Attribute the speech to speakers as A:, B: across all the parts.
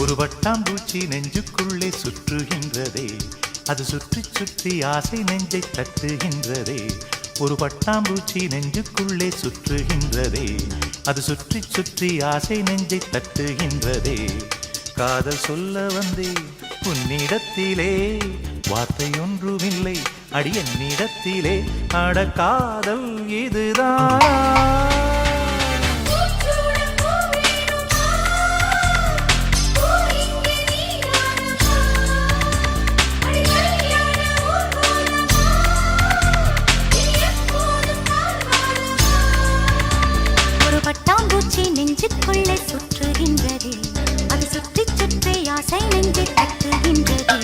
A: ஒரு வட்டாம்பூச்சி நெஞ்சுக்குள்ளே சுற்றுகின்றதே, அது சுற்றி சுற்றி ஆசை நெஞ்சை தட்டுகின்றதே. ஒரு பட்டாம்பூச்சி நெஞ்சுக்குள்ளே சுற்றுகின்றதே, அது சுற்றி சுற்றி ஆசை நெஞ்சை தட்டுகின்றதே. காதல் சொல்ல வந்தே உன்னிடத்திலே, வார்த்தை ஒன்றுமில்லை அடி என்னிடத்திலே. அட காதல் இதுதான்.
B: பட்டாம்பூச்சி நெஞ்சுக்குள்ளே சுற்றுகின்றதே, அது சுற்றி சுற்றி ஆசை நெஞ்சை தட்டுகின்றதே.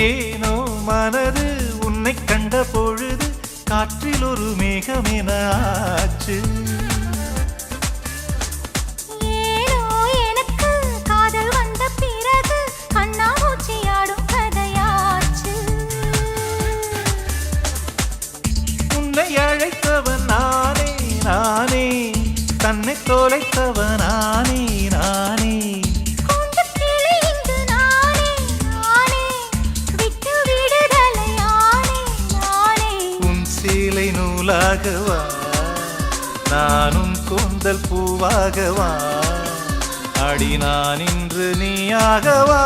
A: ஏனோ மனது உன்னை கண்ட பொழுது காற்றில் ஒரு மேகமென ஆச்சு.
B: ஏனோ எனக்கு காதல் வந்த பிறகு கண்ணாமூச்சி ஆடும் கதையாச்சு.
A: உன்னை அழைத்தவன் நானே நானே, தன்னை தொலைத்தவன் நானே நானே. நூலாகவா நானும் கூந்தல் பூவாகவா, அடி நான் இன்று நீயாகவா.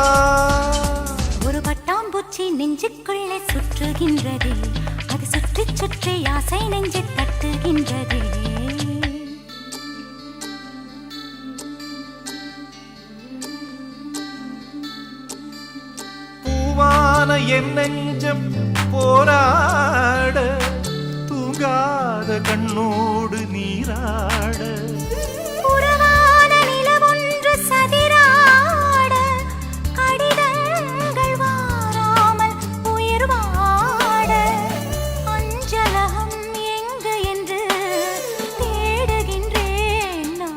B: ஒரு பட்டாம்பூச்சி நெஞ்சுக்குள்ளே சுற்றுகின்றதே, அது சுற்றி சுற்றி ஆசை நெஞ்சை தட்டுகின்றதே.
A: பூவான என் நெஞ்சம் போராட, தூங்காத கண்ணோடு நீராட,
B: புறவான நிலவொன்று சதிராட, கடிதங்கள் வாராமல் உயிர் வாட, அஞ்சலகம் எங்கு என்று தேடுகின்றேன் நான்.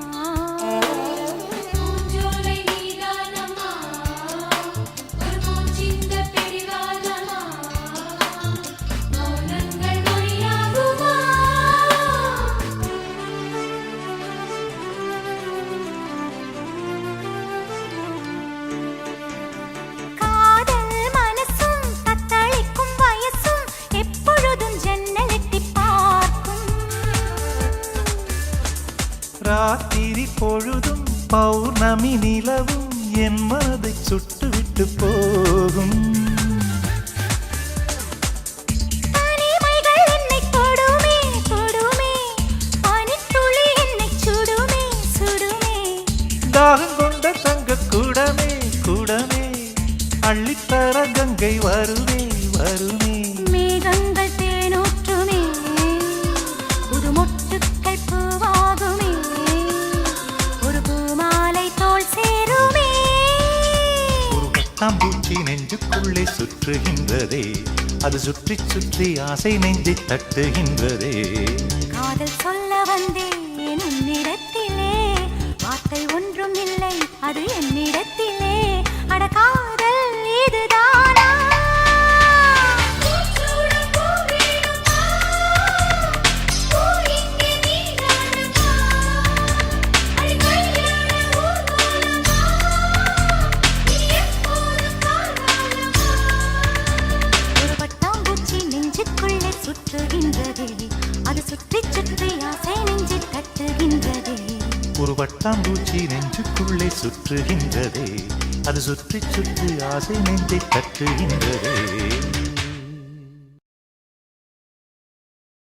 A: ராத்திரி பொழுதும் பௌர்ணமி நிலவும் என் மனதை சுட்டுவிட்டு போகும்.
B: தனிமைகள் என்னை தொடுமே தொடுமே, பனித்துளி என்னை சுடுமே சுடுமே.
A: தாகம் கொண்ட தங்க கூடமே கூடமே, அள்ளித்தர கங்கை வருமே வருமே.
B: மேகங்கள் தேனூற்றுமே, புது மொட்டுக்கள் பூவாகுமே, ஒரு பூமாலை தோள் சேருமே.
A: ஒரு பட்டாம்பூச்சி நெஞ்சுக்குள்ளே சுற்றுகின்றதே, அது சுற்றி சுற்றி ஆசை நெஞ்சை தட்டுகின்றதே.
B: காதல் சொல்ல வந்தேன் உன்னிடத்திலே, வார்த்தை ஒன்றும் இல்லை அது என்னிடத்திலே. அட காதல் இதுதானா? ஒரு பட்டாம்பூச்சி நெஞ்சுக்குள்ளே சுற்றுகின்றதே, அது சுற்றி சுற்றி ஆசை நெஞ்சை தட்டுகின்றதே.
A: ஒரு வட்டாம்பூச்சி நெஞ்சுக்குள்ளே சுற்றுகின்றதே, அது சுற்றி சுற்றி ஆசை நெஞ்சை தட்டுகின்றதே.